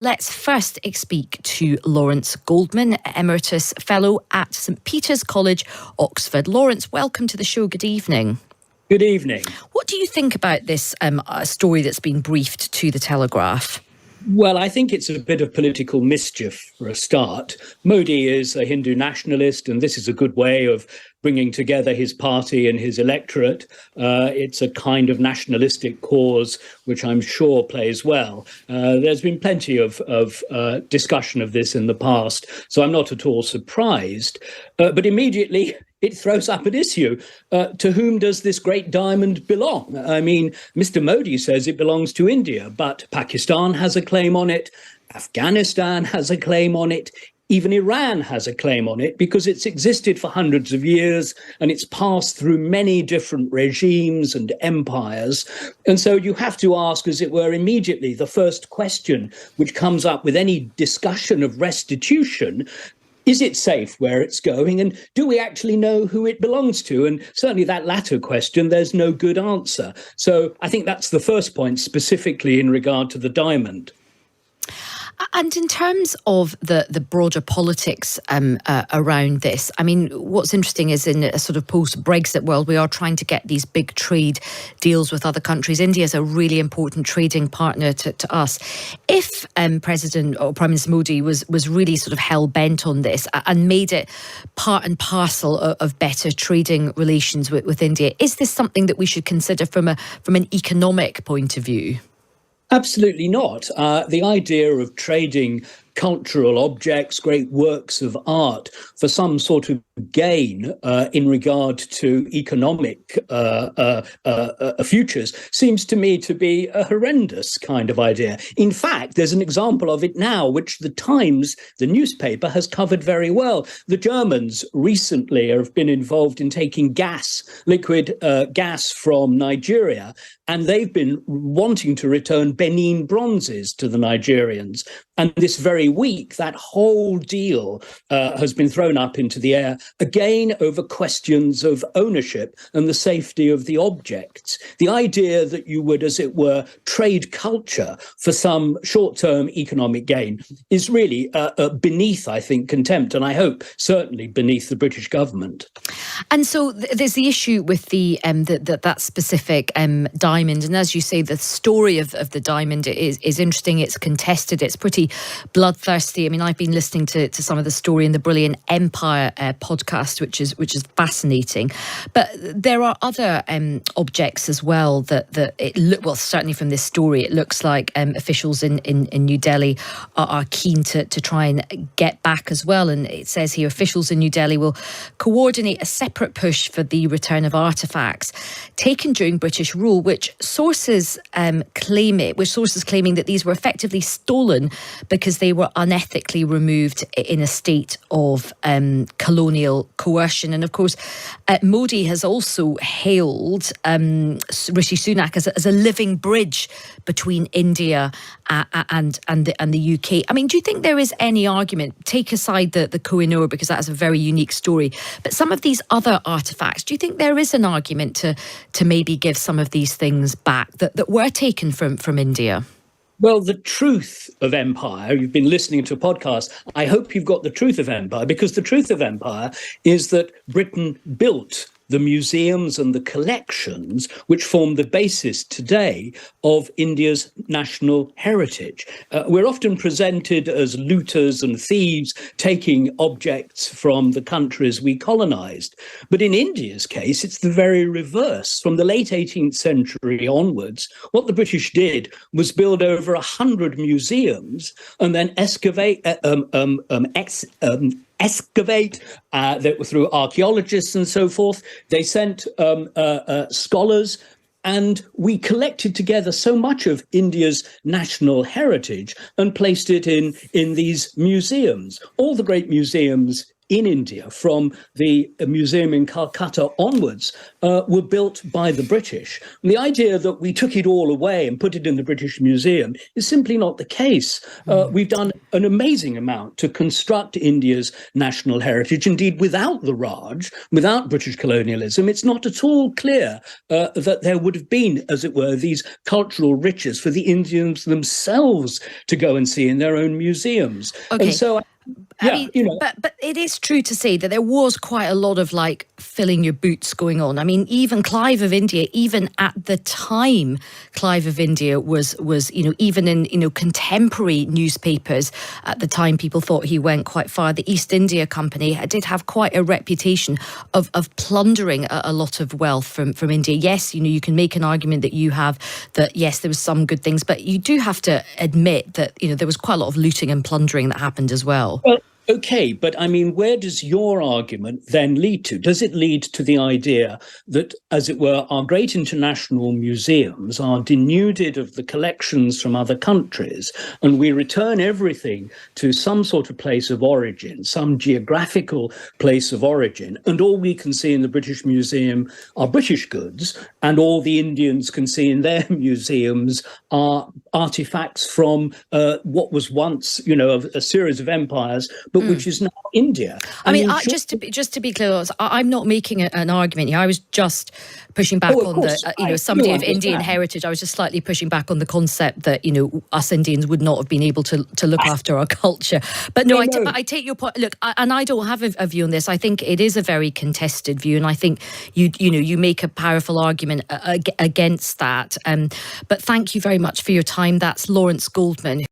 Let's first speak to Lawrence Goldman, Emeritus Fellow at St Peter's College, Oxford. Lawrence, welcome to the show. Good evening. Good evening. What do you think about this story that's been briefed to the Telegraph? Well, I think it's a bit of political mischief for a start. Modi is a Hindu nationalist, and this is a good way of bringing together his party and his electorate. It's a kind of nationalistic cause, which I'm sure plays well. There's been plenty of discussion of this in the past, so I'm not at all surprised. But immediately, it throws up an issue. To whom does this great diamond belong? I mean, Mr. Modi says it belongs to India, but Pakistan has a claim on it. Afghanistan has a claim on it. Even Iran has a claim on it because it's existed for hundreds of years and it's passed through many different regimes and empires. And so you have to ask, as it were, immediately the first question which comes up with any discussion of restitution: is it safe where it's going? And do we actually know who it belongs to? And certainly that latter question, there's no good answer. So I think that's the first point, specifically in regard to the diamond. And in terms of the broader politics around this, I mean, what's interesting is in a sort of post-Brexit world, we are trying to get these big trade deals with other countries. India is a really important trading partner to us. If President or Prime Minister Modi was really sort of hell-bent on this and made it part and parcel of better trading relations with India, is this something that we should consider from an economic point of view? Absolutely not. The idea of trading cultural objects, great works of art, for some sort of gain in regard to economic futures seems to me to be a horrendous kind of idea. In fact, there's an example of it now, which the Times, the newspaper, has covered very well. The Germans recently have been involved in taking liquid gas from Nigeria, and they've been wanting to return Benin bronzes to the Nigerians. And this very week, that whole deal has been thrown up into the air, again over questions of ownership and the safety of the objects. The idea that you would, as it were, trade culture for some short-term economic gain is really beneath, I think, contempt, and I hope certainly beneath the British government. And so there's the issue with that specific diamond, and as you say, the story of the diamond is interesting. It's contested. It's pretty bloodthirsty. I mean, I've been listening to some of the story in the Brilliant Empire podcast, which is fascinating. But there are other objects as well that well, certainly from this story, it looks like officials in New Delhi are keen to try and get back as well. And it says here, officials in New Delhi will coordinate a separate push for the return of artefacts taken during British rule, which sources claiming that these were effectively stolen because they were unethically removed in a state of colonial coercion. And of course, Modi has also hailed Rishi Sunak as a living bridge between India and the UK. I mean, do you think there is any argument, take aside the Koh-i-Noor because that is a very unique story, but some of these other artefacts, do you think there is an argument to maybe give some of these things back that were taken from India? Well, the truth of empire, you've been listening to a podcast, I hope you've got the truth of empire, because the truth of empire is that Britain built the museums and the collections which form the basis today of India's national heritage. We're often presented as looters and thieves taking objects from the countries we colonized. But in India's case, it's the very reverse. From the late 18th century onwards, what the British did was build over 100 museums and then excavate through archaeologists and so forth. They sent scholars, and we collected together so much of India's national heritage and placed it in these museums. All the great museums in India from the museum in Calcutta onwards were built by the British. And the idea that we took it all away and put it in the British Museum is simply not the case. We've done an amazing amount to construct India's national heritage. Indeed, without the Raj, without British colonialism, it's not at all clear that there would have been, as it were, these cultural riches for the Indians themselves to go and see in their own museums. Okay. And so I mean, but it is true to say that there was quite a lot of like filling your boots going on. I mean, even Clive of India, even at the time, Clive of India was even in contemporary newspapers at the time, people thought he went quite far. The East India Company did have quite a reputation of plundering a lot of wealth from India. Yes, you can make an argument that you have that yes, there was some good things, but you do have to admit that there was quite a lot of looting and plundering that happened as well. Well, okay, but I mean, where does your argument then lead to? Does it lead to the idea that, as it were, our great international museums are denuded of the collections from other countries, and we return everything to some sort of place of origin, some geographical place of origin, and all we can see in the British Museum are British goods, and all the Indians can see in their museums are artifacts from what was once, a series of empires, but which is now India. I mean, just to be clear, I'm not making an argument here. I was just pushing back on the, somebody of Indian heritage. I was just slightly pushing back on the concept that, us Indians would not have been able to look after our culture. But no, I take your point. Look, and I don't have a view on this. I think it is a very contested view, and I think you make a powerful argument against that. But thank you very much for your time. That's Lawrence Goldman.